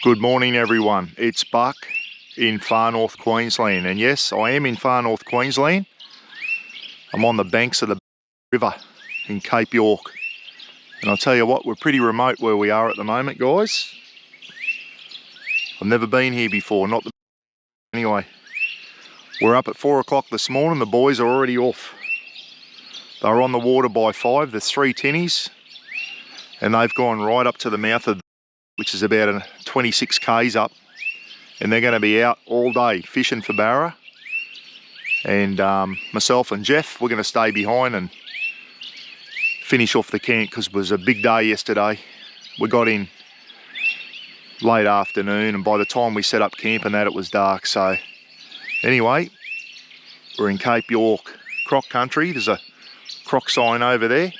Good morning everyone, it's Buck in far north Queensland, and yes, I am in far north Queensland. I'm on the banks of the river in Cape York, and I'll tell you what, we're pretty remote where we are at the moment, guys. I've never been here before, not the anyway. We're up at 4 o'clock this morning, the boys are already off. They're on the water by 5, there's 3 tinnies, and they've gone right up to the mouth of, which is about 26 k's up, and they're going to be out all day fishing for barra. And myself and Jeff, we're going to stay behind and finish off the camp because it was a big day yesterday. We got in late afternoon, and by the time we set up camp and that, it was dark. So anyway, we're in Cape York croc country. There's a croc sign over there.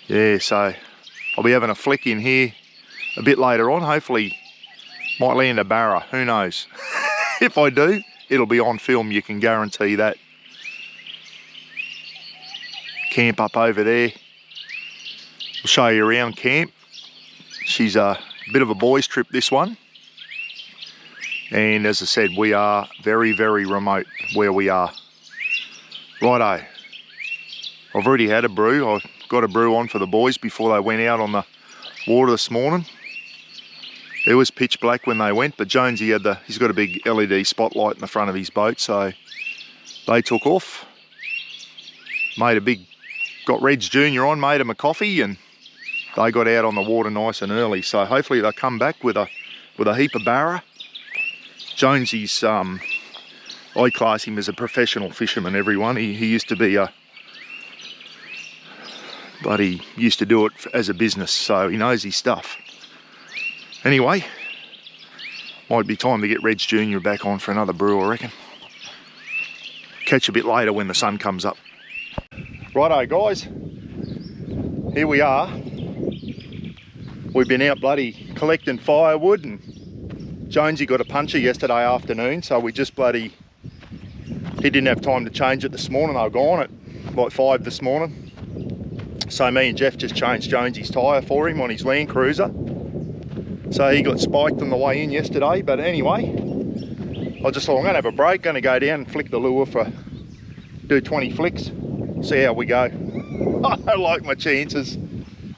Yeah, so I'll be having a flick in here a bit later on. Hopefully might land a barra, who knows. If I do, it'll be on film, you can guarantee that. Camp up over there. I'll show you around camp. She's a bit of a boys trip, this one. And as I said, we are very, very remote where we are. Righto. I've already had a brew. I got a brew on for the boys before they went out on the water this morning. It was pitch black when they went, but Jonesy he's got a big LED spotlight in the front of his boat, so they took off. Got Reg Jr. on, made him a coffee, and they got out on the water nice and early. So hopefully they'll come back with a heap of barra. Jonesy's, I class him as a professional fisherman, everyone. He used to be but he used to do it as a business, so he knows his stuff. Anyway, might be time to get Reg Jr. back on for another brew, I reckon. Catch a bit later when the sun comes up. Righto guys, here we are. We've been out bloody collecting firewood, and Jonesy got a puncher yesterday afternoon, so we just he didn't have time to change it this morning. They were gone at like 5 this morning. So me and Jeff just changed Jonesy's tyre for him on his Land Cruiser. So he got spiked on the way in yesterday, but anyway, I just thought I'm going to have a break, going to go down and flick the lure do 20 flicks, see how we go. I don't like my chances.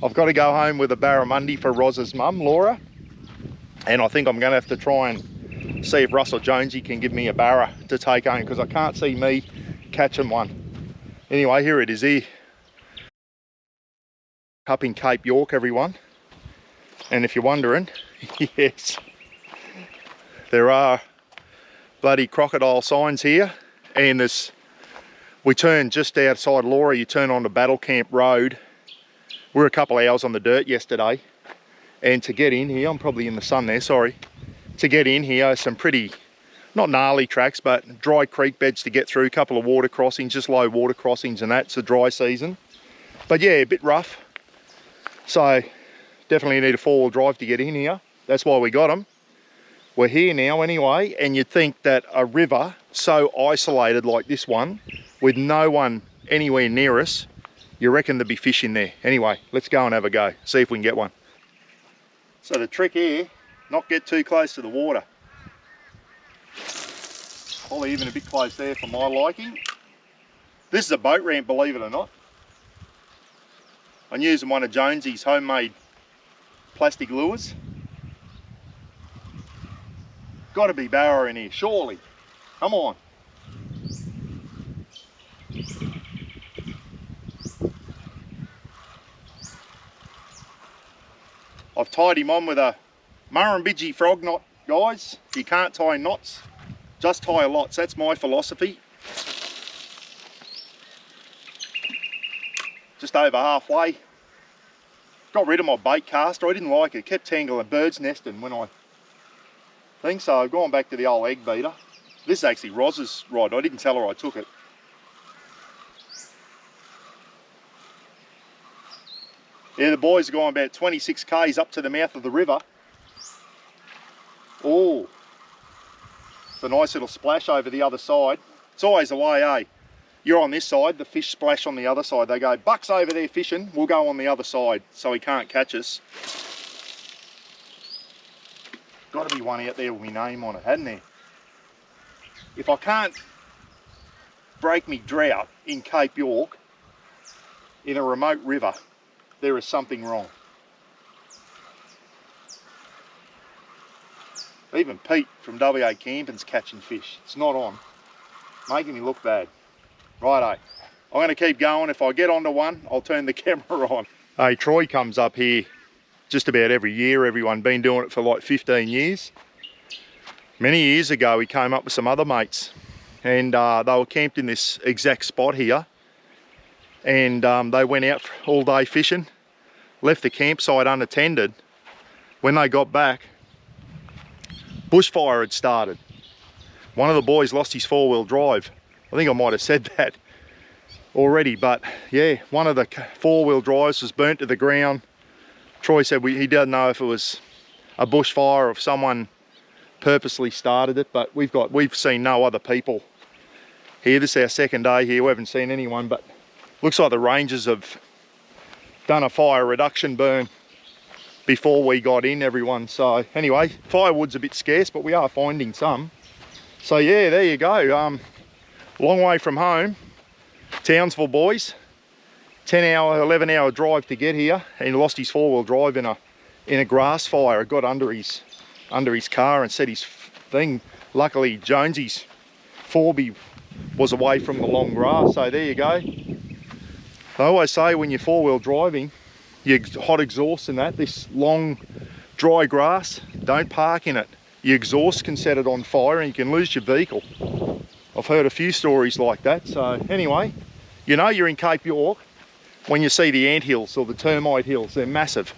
I've got to go home with a barramundi for Roz's mum, Laura, and I think I'm going to have to try and see if Russ or Jonesy can give me a barra to take home, because I can't see me catching one. Anyway, here it is here. Up in Cape York, everyone, and if you're wondering, yes, there are bloody crocodile signs here, and we turn just outside Laura, you turn onto Battle Camp Road. We're a couple of hours on the dirt yesterday, and to get in here, I'm probably in the sun there, sorry, to get in here, some pretty, not gnarly tracks, but dry creek beds to get through, a couple of water crossings, just low water crossings, and that's the dry season. But yeah, a bit rough. So definitely need a 4-wheel drive to get in here. That's why we got them. We're here now anyway, and you'd think that a river so isolated like this one, with no one anywhere near us, you reckon there'd be fish in there. Anyway, let's go and have a go, see if we can get one. So the trick here, not get too close to the water. Probably even a bit close there for my liking. This is a boat ramp, believe it or not. I'm using one of Jonesy's homemade plastic lures. Got to be barra in here, surely. Come on. I've tied him on with a Murrumbidgee frog knot, guys. You can't tie knots, just tie lots. That's my philosophy. Just over halfway. Got rid of my bait caster. I didn't like it. Kept tangling, birds nesting when I think so. I've gone back to the old egg beater. This is actually Roz's rod. I didn't tell her I took it. Yeah, the boys are going about 26 k's up to the mouth of the river. Oh, it's a nice little splash over the other side. It's always the way, eh? you're on this side, the fish splash on the other side. They go, Buck's over there fishing, we'll go on the other side so he can't catch us. Got to be one out there with my name on it, hadn't there? If I can't break me drought in Cape York, in a remote river, there is something wrong. Even Pete from WA Camping's catching fish. It's not on. Making me look bad. Righto. I'm going to keep going. If I get onto one, I'll turn the camera on. Hey, Troy comes up here just about every year. Everyone been doing it for like 15 years. Many years ago, he came up with some other mates, and they were camped in this exact spot here. And they went out all day fishing, left the campsite unattended. When they got back, bushfire had started. One of the boys lost his four-wheel drive. I think I might have said that already, but yeah, one of the four-wheel drives was burnt to the ground. Troy said he doesn't know if it was a bushfire or if someone purposely started it, but we've seen no other people here. This is our second day here. We haven't seen anyone, but looks like the rangers have done a fire reduction burn before we got in, everyone. So anyway, firewood's a bit scarce, but we are finding some. So yeah, there you go. Long way from home. Townsville boys. 10-hour, 11-hour drive to get here, and he lost his four-wheel drive in a grass fire. It got under his car and set his thing. Luckily, Jonesy's 4B was away from the long grass. So there you go. I always say when you're four-wheel driving, your hot exhaust and that, this long dry grass, don't park in it. Your exhaust can set it on fire and you can lose your vehicle. I've heard a few stories like that. So anyway, you know you're in Cape York when you see the anthills or the termite hills. They're massive.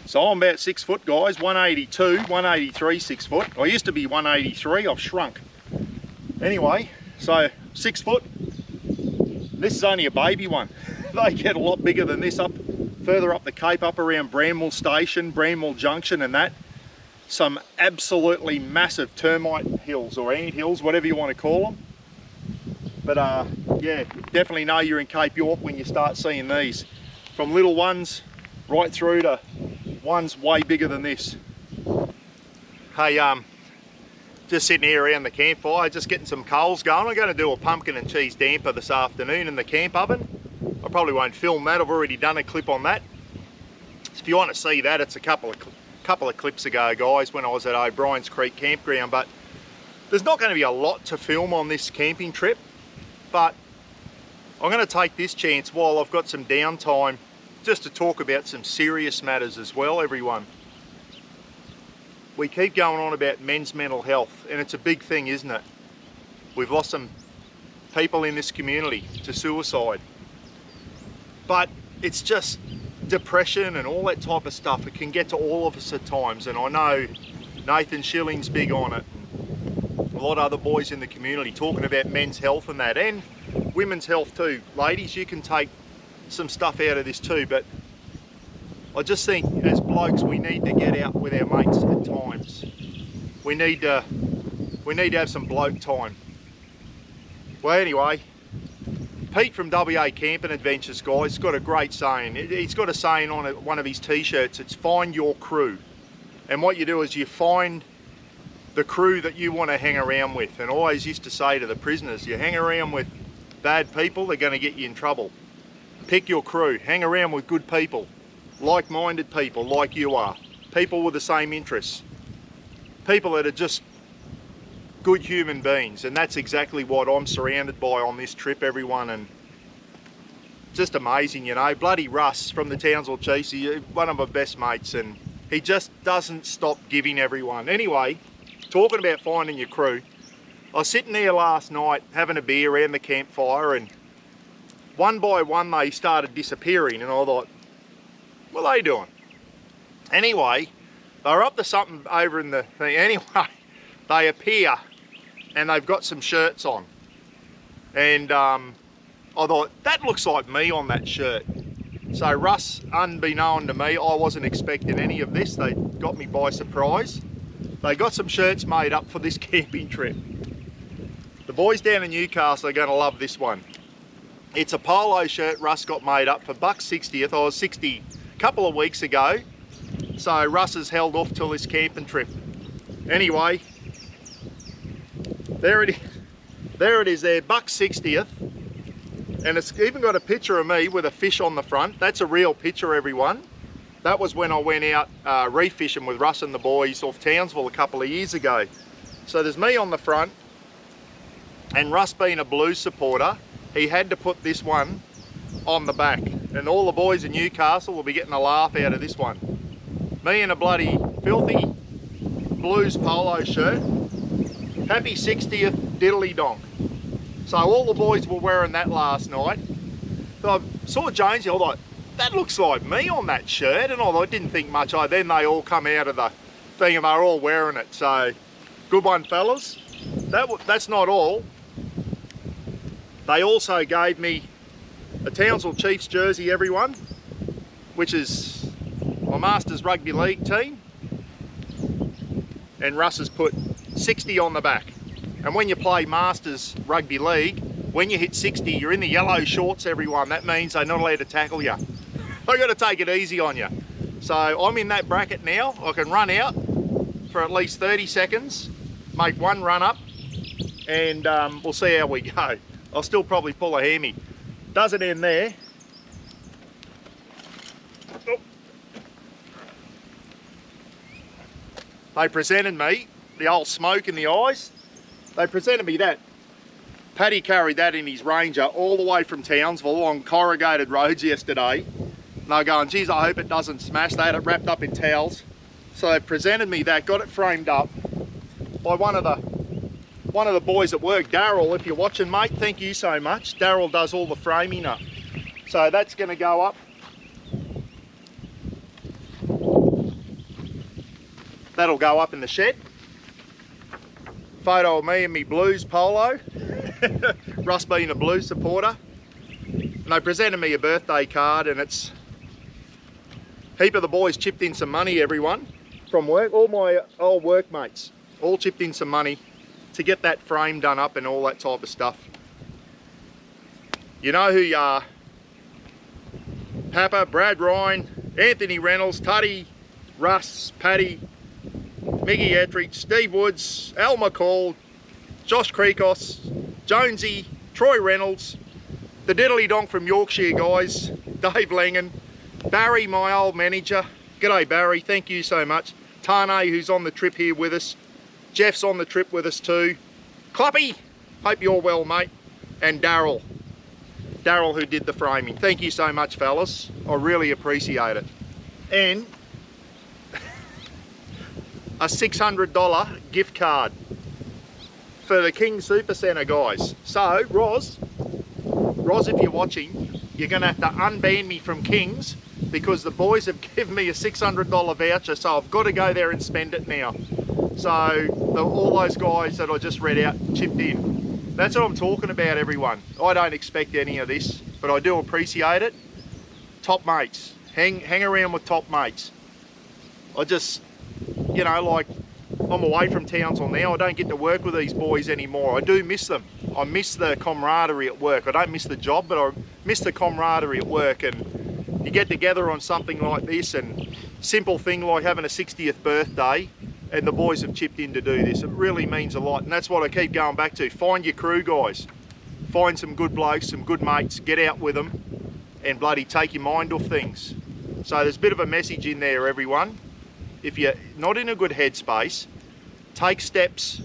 So I'm about 6 foot, guys, 182, 183 6 foot. I used to be 183, I've shrunk. Anyway, so 6 foot. This is only a baby one. They get a lot bigger than this further up the Cape, up around Bramwell Station, Bramwell Junction and that. Some absolutely massive termite hills or ant hills, whatever you want to call them. But yeah, definitely know you're in Cape York when you start seeing these. From little ones right through to ones way bigger than this. Hey, just sitting here around the campfire, just getting some coals going. I'm going to do a pumpkin and cheese damper this afternoon in the camp oven. I probably won't film that, I've already done a clip on that. So if you want to see that, it's a couple of clips ago, guys, when I was at O'Brien's Creek Campground. But there's not going to be a lot to film on this camping trip, but I'm going to take this chance while I've got some downtime just to talk about some serious matters as well, everyone. We keep going on about men's mental health, and it's a big thing, isn't it? We've lost some people in this community to suicide. But it's just depression and all that type of stuff. It can get to all of us at times, and I know Nathan Schilling's big on it. A lot of other boys in the community talking about men's health and that, and women's health too. Ladies, you can take some stuff out of this too, but I just think as blokes we need to get out with our mates at times. We need to have some bloke time. Well, anyway, Pete from WA Camping Adventures, guys, got a great saying. He's got a saying on one of his t-shirts. It's find your crew. And what you do is you find the crew that you want to hang around with. And I always used to say to the prisoners, you hang around with bad people, they're going to get you in trouble. Pick your crew. Hang around with good people, like-minded people like you are. People with the same interests. People that are just good human beings, and that's exactly what I'm surrounded by on this trip, everyone. And just amazing, you know. Bloody Russ from the Townsville Chiefs, he's one of my best mates, and he just doesn't stop giving, everyone. Anyway, talking about finding your crew, I was sitting there last night having a beer around the campfire, and one by one they started disappearing, and I thought, what are they doing? Anyway, they were up to something over in the thing. Anyway, they appear and they've got some shirts on, and I thought, that looks like me on that shirt. So Russ, unbeknown to me, I wasn't expecting any of this. They got me by surprise. They got some shirts made up for this camping trip. The boys down in Newcastle are going to love this one. It's a polo shirt Russ got made up for $1.60. I was 60 a couple of weeks ago. So Russ has held off till this camping trip. Anyway, there it is. There it is there, $1.60. And it's even got a picture of me with a fish on the front. That's a real picture, everyone. That was when I went out reef fishing with Russ and the boys off Townsville a couple of years ago. So there's me on the front, and Russ being a Blues supporter, he had to put this one on the back. And all the boys in Newcastle will be getting a laugh out of this one. Me in a bloody filthy Blues polo shirt. Happy 60th diddly donk. So all the boys were wearing that last night. So I saw Jonesy, I was like, that looks like me on that shirt. And I didn't think much of it. Then they all come out of the thing and they're all wearing it. So good one, fellas. That's not all. They also gave me a Townsville Chiefs jersey, everyone, which is my Masters Rugby League team. And Russ has put 60 on the back. And when you play Masters Rugby League, when you hit 60, you're in the yellow shorts, everyone. That means they're not allowed to tackle you. They've got to take it easy on you. So I'm in that bracket now. I can run out for at least 30 seconds, make one run up, and we'll see how we go. I'll still probably pull a hammy. Doesn't end there. Oh. They presented me the old smoke in the eyes. They presented me that. Paddy carried that in his Ranger all the way from Townsville on corrugated roads yesterday. And they're going, geez, I hope it doesn't smash. They had it wrapped up in towels. So they presented me that, got it framed up by one of the boys at work, Daryl. If you're watching, mate, thank you so much. Daryl does all the framing up. So that's going to go up. That'll go up in the shed. Photo of me in me Blues polo. Russ being a Blues supporter. And they presented me a birthday card, and it's a heap of the boys chipped in some money, everyone, from work. All my old workmates all chipped in some money to get that frame done up and all that type of stuff. You know who you are. Papa, Brad Ryan, Anthony Reynolds, Tuddy, Russ, Paddy, Miggy Ettridge, Steve Woods, Al McCall, Josh Creekos, Jonesy, Troy Reynolds, the Diddly Donk from Yorkshire guys, Dave Langan, Barry, my old manager. G'day Barry, thank you so much. Tane, who's on the trip here with us. Jeff's on the trip with us too. Cluppy, hope you're well, mate. And Daryl. Daryl, who did the framing. Thank you so much, fellas. I really appreciate it. And a $600 gift card for the King Super Centre, guys. So, Roz, if you're watching, you're going to have to unban me from King's because the boys have given me a $600 voucher, so I've got to go there and spend it now. So, all those guys that I just read out chipped in. That's what I'm talking about, everyone. I don't expect any of this, but I do appreciate it. Top mates. Hang around with top mates. I just, you know, like, I'm away from Townsville now. I don't get to work with these boys anymore. I do miss them. I miss the camaraderie at work. I don't miss the job, but I miss the camaraderie at work. And you get together on something like this, and simple thing like having a 60th birthday, and the boys have chipped in to do this. It really means a lot, and that's what I keep going back to. Find your crew, guys. Find some good blokes, some good mates, get out with them, and bloody take your mind off things. So there's a bit of a message in there, everyone. If you're not in a good headspace, take steps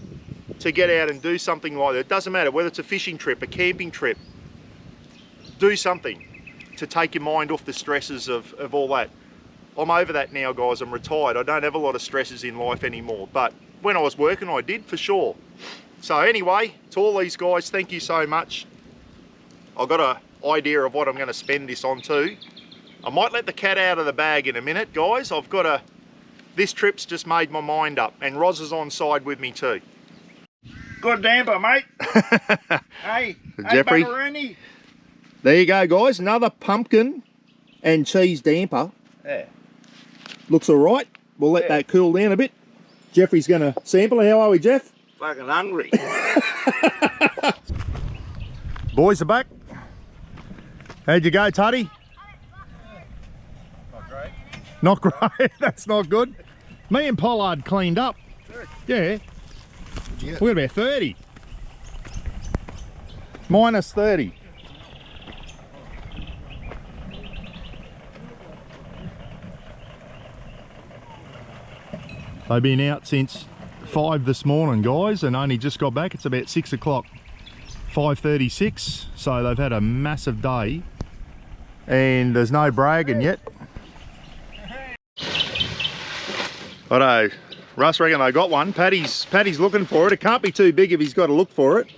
to get out and do something like that. It doesn't matter whether it's a fishing trip, a camping trip. Do something to take your mind off the stresses of all that. I'm over that now, guys. I'm retired. I don't have a lot of stresses in life anymore. But when I was working, I did, for sure. So anyway, to all these guys, thank you so much. I've got an idea of what I'm going to spend this on too. I might let the cat out of the bag in a minute, guys. This trip's just made my mind up, and Roz is on side with me too. Good damper, mate. Hey, Jeffrey. Buckaroo. There you go, guys. Another pumpkin and cheese damper. Yeah. Looks all right. We'll let that cool down a bit. Jeffrey's going to sample it. How are we, Jeff? Fucking hungry. Boys are back. How'd you go, Tuddy? Not great. Not great. That's not good. Me and Pollard cleaned up. Yeah. We got about 30. Minus 30. They've been out since 5 this morning, guys, and only just got back. It's about 6 o'clock, 5:36. So they've had a massive day, and there's no bragging yet. Righto, Russ reckon they got one. Paddy's looking for it. It can't be too big if he's got to look for it.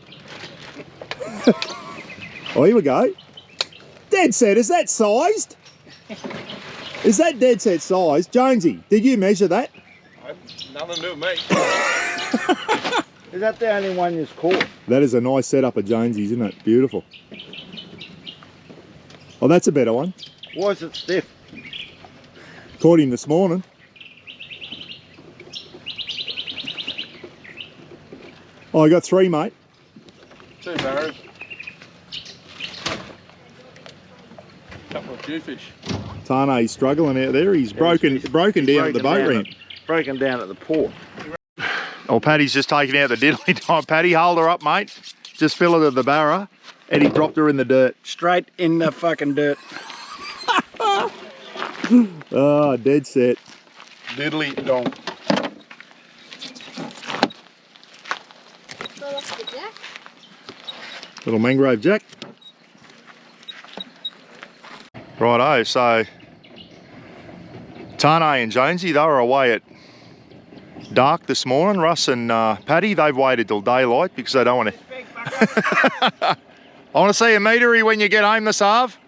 Oh, here we go. Dead set, is that sized? Is that dead set sized? Jonesy, did you measure that? Nothing to do with me. Is that the only one you've caught? That is a nice setup of Jonesy's, isn't it? Beautiful. Oh, that's a better one. Why is it stiff? Caught him this morning. Oh, I got 3, mate. 2 barrows. Couple of jewfish. Tane's struggling out there. He's broken down at the boat ramp. Broken down at the port. Oh, Paddy's just taking out the diddly time. Paddy, hold her up, mate. Just fill it at the barra. And he dropped her in the dirt. Straight in the fucking dirt. Oh, dead set. Diddly dong. Little mangrove jack. Righto, so Tane and Jonesy, they were away at dark this morning. Russ and Paddy, they've waited till daylight because they don't want to. I want to see a metery when you get home this half.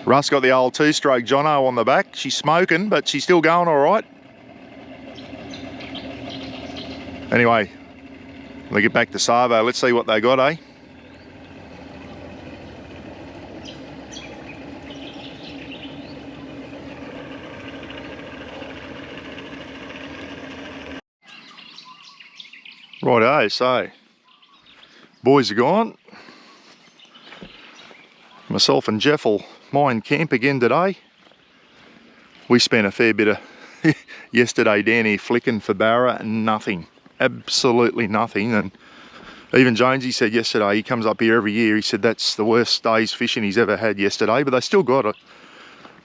Russ got the old 2-stroke Jono on the back. She's smoking, but she's still going all right. Anyway, they get back to Savo. Let's see what they got, eh? Righto, so boys are gone. Myself and Jeff will mine camp again today. We spent a fair bit of yesterday down here flicking for barra and nothing. Absolutely nothing. And even Jonesy said yesterday, he comes up here every year, he said that's the worst day's fishing he's ever had yesterday, but they still got a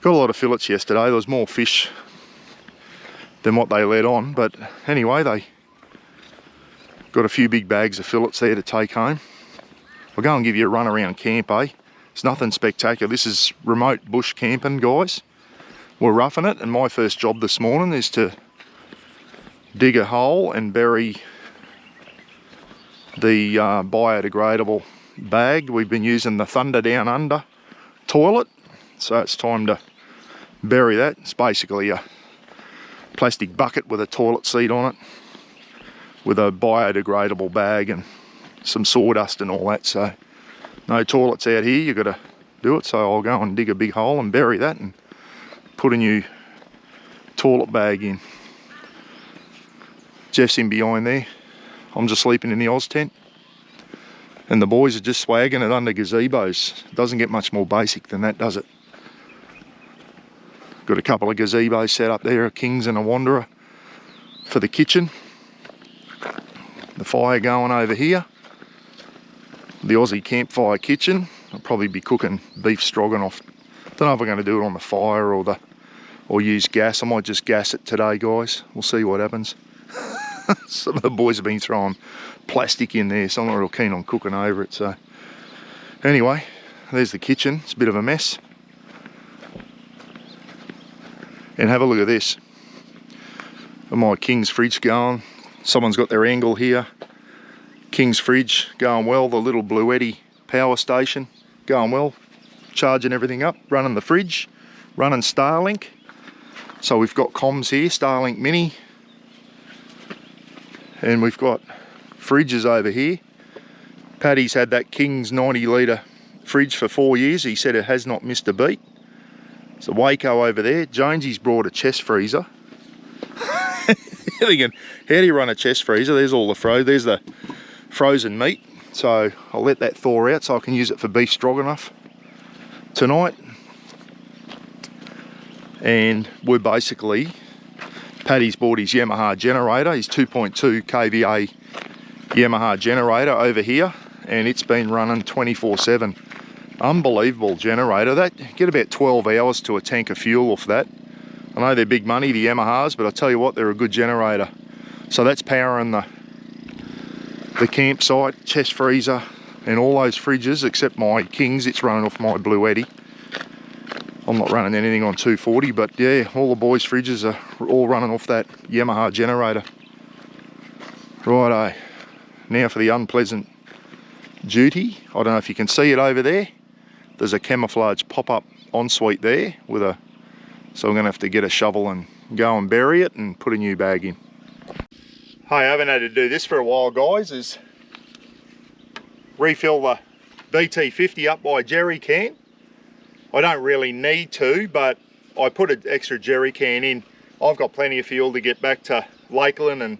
lot of fillets yesterday. There was more fish than what they let on, but anyway, they got a few big bags of fillets there to take home. I'll go and give you a run around camp, eh? It's nothing spectacular. This is remote bush camping, guys. We're roughing it, and my first job this morning is to dig a hole and bury the biodegradable bag. We've been using the Thunder Down Under toilet, so it's time to bury that. It's basically a plastic bucket with a toilet seat on it with a biodegradable bag and some sawdust and all that. So no toilets out here, you've got to do it. So I'll go and dig a big hole and bury that and put a new toilet bag in. Jeff's in behind there. I'm just sleeping in the Oz tent. And the boys are just swagging it under gazebos. It doesn't get much more basic than that, does it? Got a couple of gazebos set up there, a King's and a Wanderer for the kitchen. The fire going over here. The Aussie campfire kitchen. I'll probably be cooking beef stroganoff. Don't know if I'm going to do it on the fire or use gas. I might just gas it today, guys. We'll see what happens. Some of the boys have been throwing plastic in there, so I'm not real keen on cooking over it. So anyway, there's the kitchen. It's a bit of a mess. And have a look at this. Got my King's fridge going. Someone's got their angle here. King's fridge going well. The little Bluetti power station going well. Charging everything up, running the fridge, running Starlink. So we've got comms here, Starlink Mini. And we've got fridges over here. Paddy's had that King's 90 litre fridge for 4 years. He said it has not missed a beat. It's a Waco over there. Jonesy's brought a chest freezer. Thinking, how do you run a chest freezer? There's all the there's the frozen meat. So I'll let that thaw out so I can use it for beef stroganoff tonight. And we're basically, Paddy's bought his Yamaha generator, his 2.2 kVA Yamaha generator over here, and it's been running 24/7. Unbelievable generator. That get about 12 hours to a tank of fuel off that. I know they're big money, the Yamahas, but I tell you what, they're a good generator. So that's powering the campsite, chest freezer, and all those fridges except my Kings. It's running off my Blue Eddy. I'm not running anything on 240, but yeah, all the boys' fridges are all running off that Yamaha generator. Righto, now for the unpleasant duty. I don't know if you can see it over there. There's a camouflage pop-up ensuite there with a, so I'm gonna have to get a shovel and go and bury it and put a new bag in. Hey, I haven't had to do this for a while, guys, is refill the BT50 up by jerry can. I don't really need to, but I put an extra jerry can in. I've got plenty of fuel to get back to Lakeland and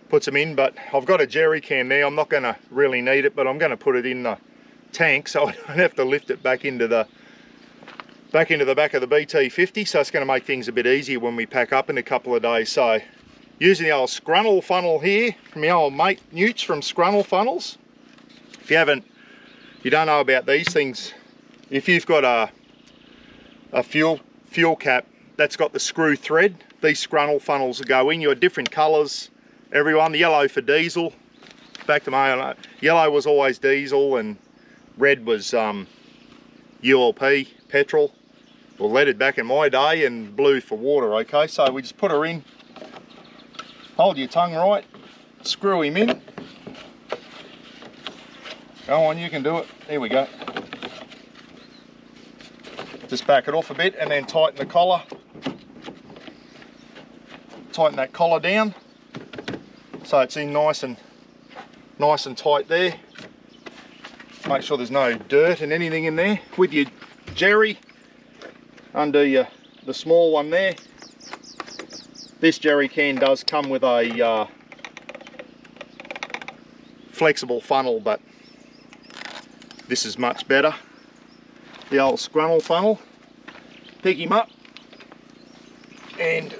put some in, but I've got a jerry can there. I'm not going to really need it, but I'm going to put it in the tank so I don't have to lift it back into the back of the BT50. So it's going to make things a bit easier when we pack up in a couple of days. So using the old Scrunnel funnel here from my old mate Newts from Scrunnel Funnels. If you don't know about these things, if you've got a fuel cap that's got the screw thread, these Scrunnel funnels go in. You have different colours, everyone. The yellow for diesel, back to my yellow was always diesel, and red was ULP, petrol, or leaded back in my day, and blue for water. Okay, so we just put her in, hold your tongue right, screw him in. Go on, you can do it. There we go. Just back it off a bit and then tighten the collar. Tighten that collar down so it's in nice and tight there. Make sure there's no dirt and anything in there. With your jerry, under the small one there. This jerry can does come with a flexible funnel, but this is much better. The old Scrunnel funnel. Pick him up and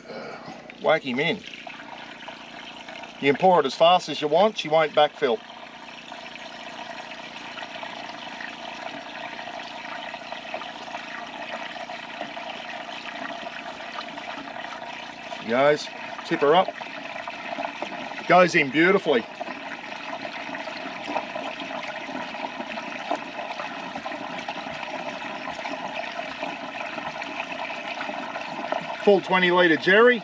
whack him in. You can pour it as fast as you want, she won't backfill. She goes, tip her up. Goes in beautifully. Full 20 litre jerry.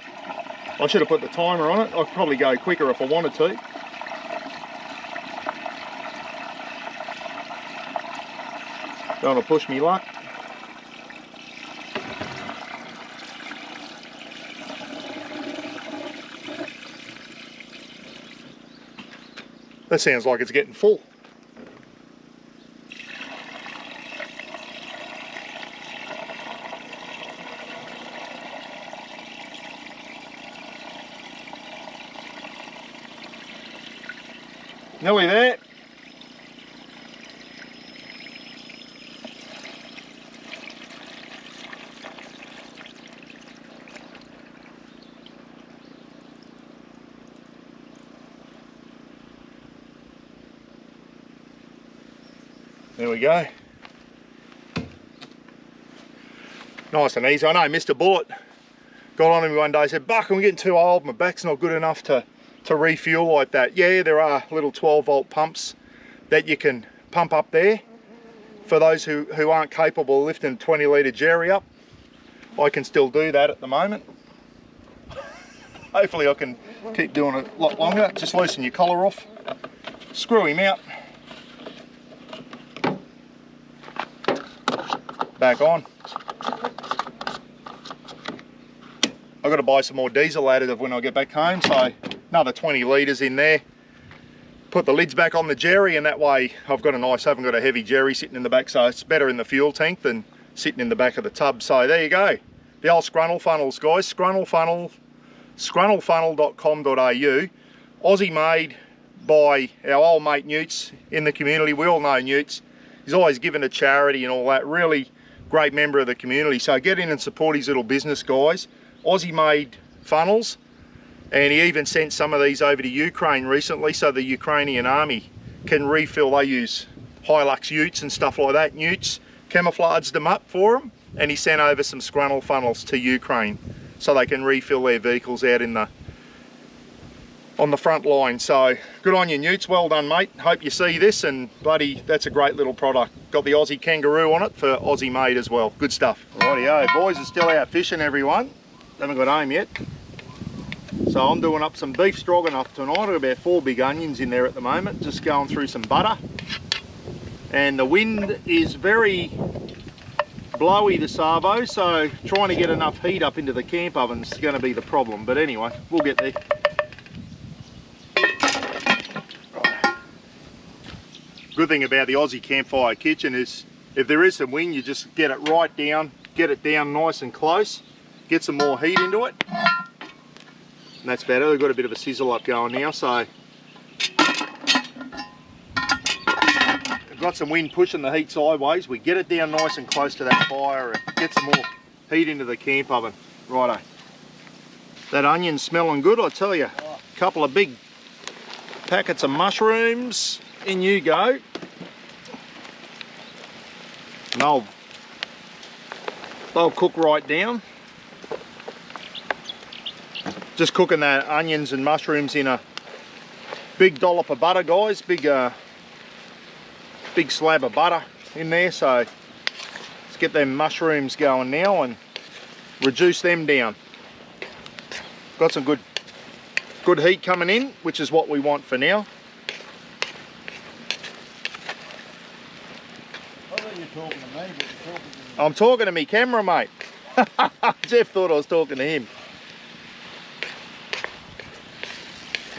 I should have put the timer on it. I'd probably go quicker if I wanted to. Don't want to push me luck. That sounds like it's getting full. Nearly there. There we go. Nice and easy. I know Mr. Bullet got on to me one day and said, "Buck, I'm getting too old, my back's not good enough to refuel like that." Yeah, there are little 12-volt pumps that you can pump up there for those who aren't capable of lifting a 20-litre jerry up. I can still do that at the moment. Hopefully I can keep doing it a lot longer. Just loosen your collar off, screw him out, back on. I've got to buy some more diesel additive when I get back home, so another 20 litres in there. Put the lids back on the jerry, and that way I've got I haven't got a heavy jerry sitting in the back, so it's better in the fuel tank than sitting in the back of the tub. So there you go. The old Scrunnel funnels, guys. Scrunnelfunnel.com.au. Aussie made, by our old mate Newts in the community. We all know Newts. He's always given to charity and all that. Really great member of the community. So get in and support his little business, guys. Aussie made funnels, and he even sent some of these over to Ukraine recently so the Ukrainian army can refill. They use Hilux utes and stuff like that. Newts camouflaged them up for them, and he sent over some scrunnel funnels to Ukraine so they can refill their vehicles out in the on the front line. So good on you, Newts. Well done, mate. Hope you see this, and bloody, that's a great little product. Got the Aussie kangaroo on it for Aussie made as well. Good stuff. Rightio, boys are still out fishing, everyone. Haven't got home yet. So I'm doing up some beef stroganoff tonight. I've got about 4 big onions in there at the moment, just going through some butter. And the wind is very blowy, the Savo, so trying to get enough heat up into the camp oven is going to be the problem. But anyway, we'll get there. Good thing about the Aussie campfire kitchen is if there is some wind, you just get it right down, get it down nice and close, get some more heat into it. And that's better. We've got a bit of a sizzle up going now, so we've got some wind pushing the heat sideways. We get it down nice and close to that fire and get some more heat into the camp oven. Righto. That onion's smelling good, I tell you. A couple of big packets of mushrooms. In you go. And they'll cook right down. Just cooking the onions and mushrooms in a big dollop of butter, guys. Big slab of butter in there. So let's get them mushrooms going now and reduce them down. Got some good heat coming in, which is what we want for now. Talking to me, but you're talking to I'm talking to me camera, mate. Jeff thought I was talking to him.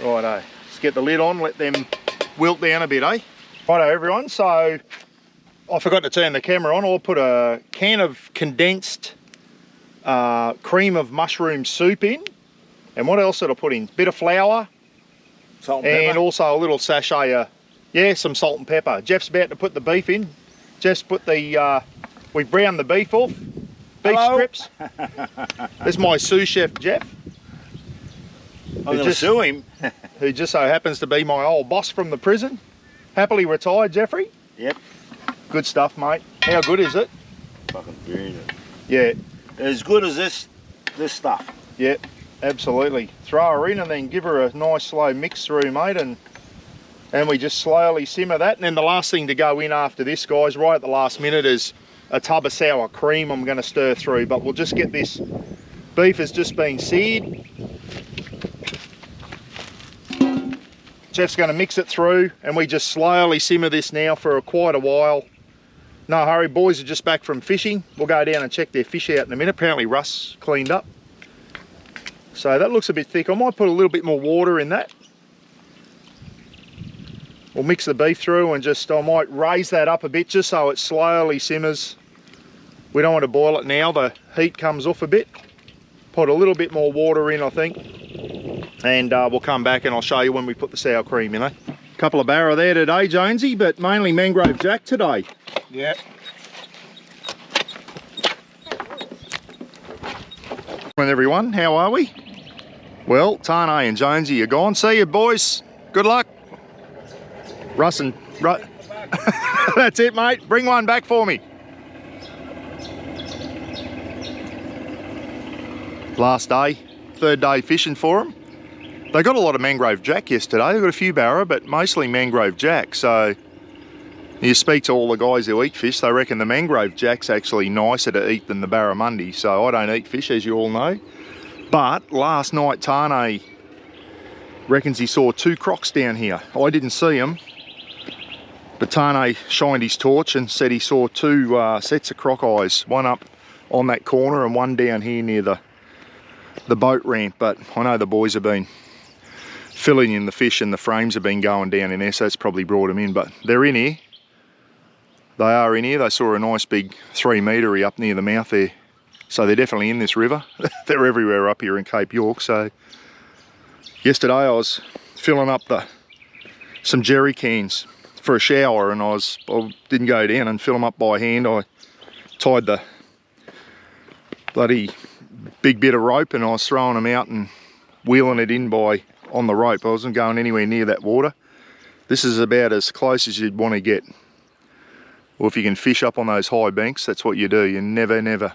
Righto, let's get the lid on, let them wilt down a bit, eh? Righto everyone, so I forgot to turn the camera on. I'll put a can of condensed cream of mushroom soup in. And what else did I put in? Bit of flour. salt and pepper. And also a little sachet of, yeah, some salt and pepper. Jeff's about to put the beef in. Jeff's put the, we browned the beef off. Beef strips. This is my sous chef, Jeff. I'm going to sue him. Who just so happens to be my old boss from the prison. Happily retired, Jeffrey. Yep. Good stuff, mate. How good is it? Fucking brilliant. Yeah. As good as this stuff. Yeah, absolutely. Throw her in and then give her a nice slow mix through, mate, and we just slowly simmer that. And then the last thing to go in after this, guys, right at the last minute, is a tub of sour cream I'm going to stir through. But we'll just get this. Beef has just been seared. Jeff's going to mix it through, and we just slowly simmer this now for quite a while. No hurry, boys are just back from fishing. We'll go down and check their fish out in a minute. Apparently Russ cleaned up. So that looks a bit thick. I might put a little bit more water in that. We'll mix the beef through and just, I might raise that up a bit just so it slowly simmers. We don't want to boil it now, the heat comes off a bit. Put a little bit more water in, I think. And we'll come back and I'll show you when we put the sour cream in, eh? Couple of barra there today, Jonesy, but mainly mangrove jack today. Yep. Morning everyone, how are we? Well, Tane and Jonesy are gone. See you boys, good luck. Russ and... That's it, mate, bring one back for me. Last day, third day fishing for them. They got a lot of mangrove jack yesterday. They got a few barra, but mostly mangrove jack. So you speak to all the guys who eat fish, they reckon the mangrove jack's actually nicer to eat than the barramundi. So I don't eat fish, as you all know. But last night, Tane reckons he saw 2 crocs down here. I didn't see them, but Tane shined his torch and said he saw 2 sets of croc eyes. One up on that corner and one down here near the boat ramp. But I know the boys have been filling in the fish and the frames have been going down in there, so that's probably brought them in. But they're in here. They are in here. They saw a nice big 3 metre-y up near the mouth there. So they're definitely in this river. They're everywhere up here in Cape York. So yesterday I was filling up the some jerry cans for a shower, and I didn't go down and fill them up by hand. I tied the bloody big bit of rope and I was throwing them out and wheeling it in on the rope. I wasn't going anywhere near that water. This is about as close as you'd want to get. Or if you can fish up on those high banks, that's what you do. You never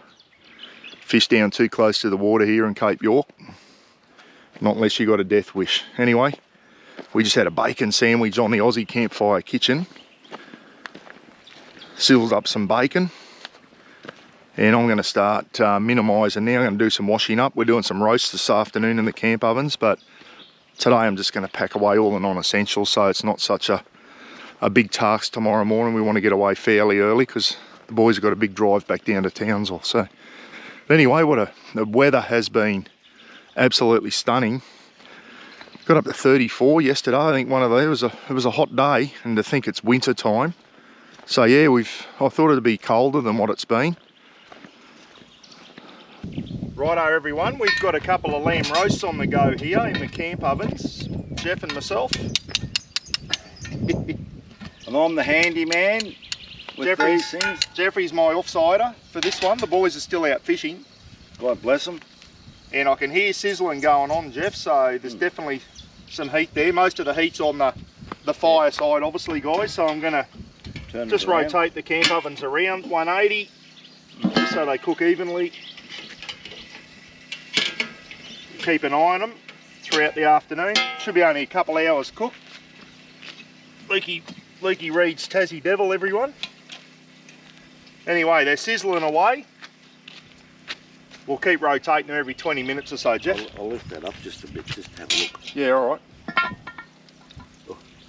fish down too close to the water here in Cape York. Not unless you got a death wish. Anyway, we just had a bacon sandwich on the Aussie Campfire Kitchen. Sizzled up some bacon. And I'm going to start minimising now. I'm going to do some washing up. We're doing some roasts this afternoon in the camp ovens, but today I'm just going to pack away all the non-essentials so it's not such a big task tomorrow morning. We want to get away fairly early because the boys have got a big drive back down to Townsville. So anyway, the weather has been absolutely stunning. Got up to 34 yesterday. I think it was a hot day, and to think it's winter time. So yeah, I thought it'd be colder than what it's been. Righto everyone, we've got a couple of lamb roasts on the go here in the camp ovens, Jeff and myself. And I'm the handyman with these things. Jeffrey's my offsider for this one. The boys are still out fishing. God bless them. And I can hear sizzling going on, Jeff, so there's definitely some heat there. Most of the heat's on the fire side, obviously, guys, so I'm going to just rotate the camp ovens around 180 just so they cook evenly. Keep an eye on them throughout the afternoon. Should be only a couple hours cooked. Leaky Reed's Tassie Devil, everyone. Anyway, they're sizzling away. We'll keep rotating them every 20 minutes or so, Jeff. I'll lift that up just a bit, just to have a look. Yeah, all right.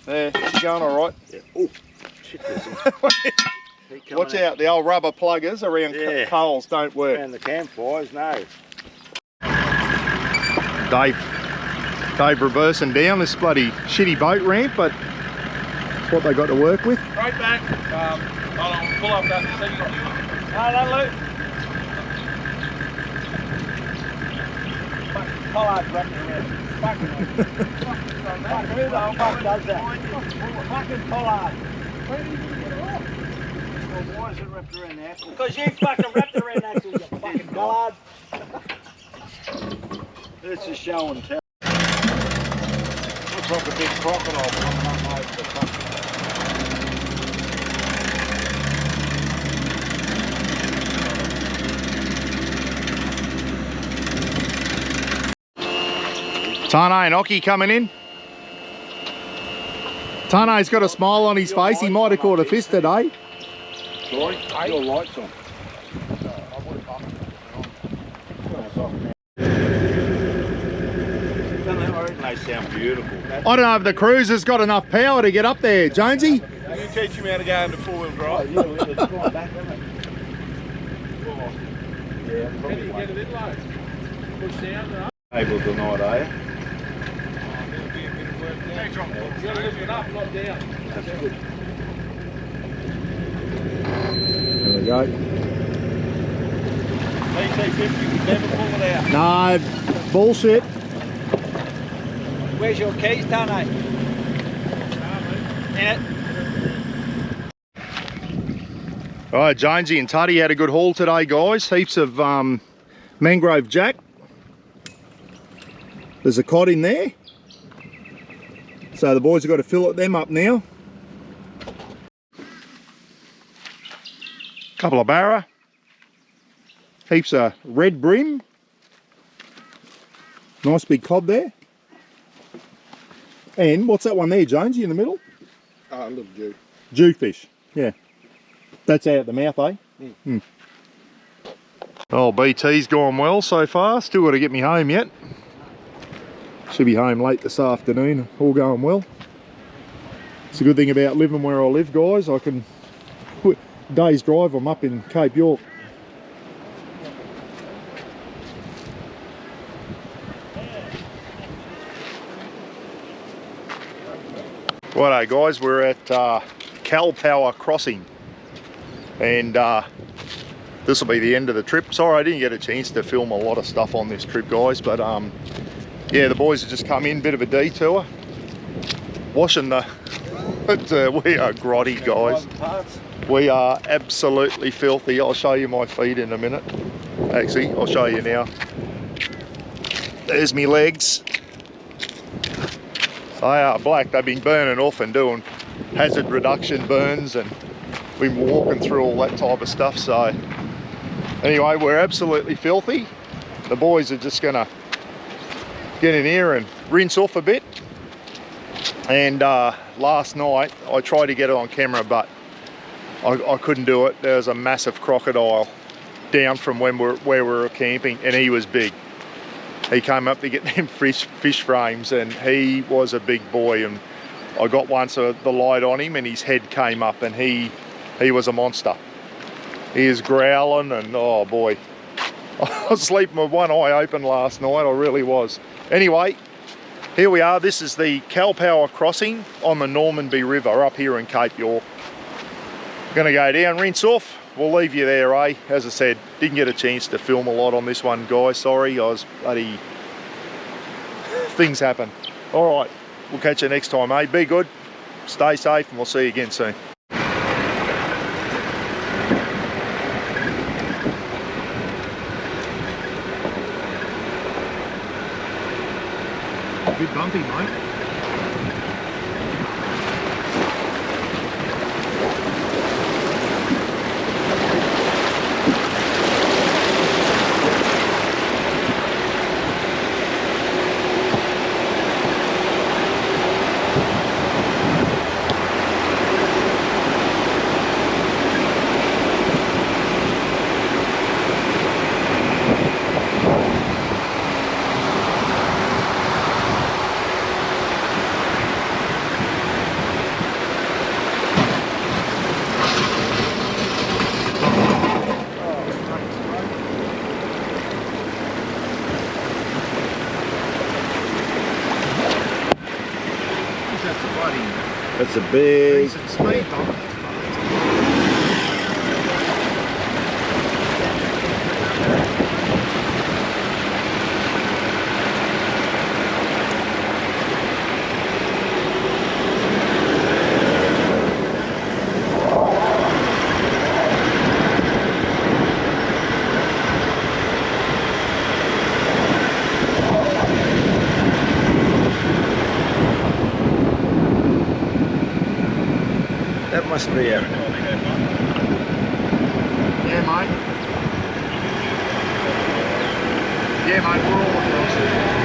There, she's going all right. Yeah. Oh, shit, Watch out, the old rubber pluggers around coals don't work. And the campfires, no. Dave reversing down this bloody shitty boat ramp, but it's what they got to work with. Right back. Hold on, pull up that. So you got no, Luke. Fucking pollard's wrapping around. Fucking who the fuck does that? Fucking pollard. Where did you get it off? Well, why is it wrapped around the axle? Because you fucking wrapped it around the axle, you fucking pollard. It's a show and tell. Looks like a big crocodile coming up over the top. Tane and Oki coming in. Tane's got a smile on his face. He might have caught a fish today. Sorry, your lights on. They sound beautiful. I don't know if the cruiser's got enough power to get up there, Jonesy. You teach him how to go into four-wheel drive. Yeah, Can you get a bit low? Push down. able tonight, are you? There'll be a bit of work there. You got to lift it up, not down. That's good. There we go. PT50 would never pull it out. No, bullshit. Where's your keys, Tane? In it. All right, Jonesy and Tuddy had a good haul today, guys. Heaps of mangrove jack. There's a cod in there. So the boys have got to fill them up now. Couple of barra. Heaps of red brim. Nice big cod there. And what's that one there, Jonesy, in the middle? Oh, a little Jew. Jewfish, yeah. That's out at the mouth, eh? Mm. Oh, BT's gone well so far. Still got to get me home yet. Should be home late this afternoon, all going well. It's a good thing about living where I live, guys. I can, day's drive, I'm up in Cape York. Righto guys, we're at Cal Power Crossing, and this will be the end of the trip. Sorry I didn't get a chance to film a lot of stuff on this trip, guys, but yeah, the boys have just come in, bit of a detour. washing the... But we are grotty, guys. We are absolutely filthy. I'll show you my feet in a minute. Actually, I'll show you now. There's me legs. They are black. They've been burning off and doing hazard reduction burns, and been walking through all that type of stuff. So anyway, we're absolutely filthy. The boys are just gonna get in here and rinse off a bit. And last night I tried to get it on camera, but I couldn't do it. There was a massive crocodile down from where we were camping, and he was big. He came up to get them fish frames, and he was a big boy. And I got once the light on him, and his head came up, and he was a monster. He is growling, and oh boy, I was sleeping with one eye open last night. I really was. Anyway, here we are. This is the Calpower crossing on the Normanby River up here in Cape York. Gonna go down, rinse off. We'll leave you there, eh? As I said, didn't get a chance to film a lot on this one, guys. Sorry, I was bloody... Things happen. All right, we'll catch you next time, eh? Be good, stay safe, and we'll see you again soon. A bit bumpy, mate. That's a big speed bump. That must be a... Yeah, mate. Yeah, mate, we're all across it.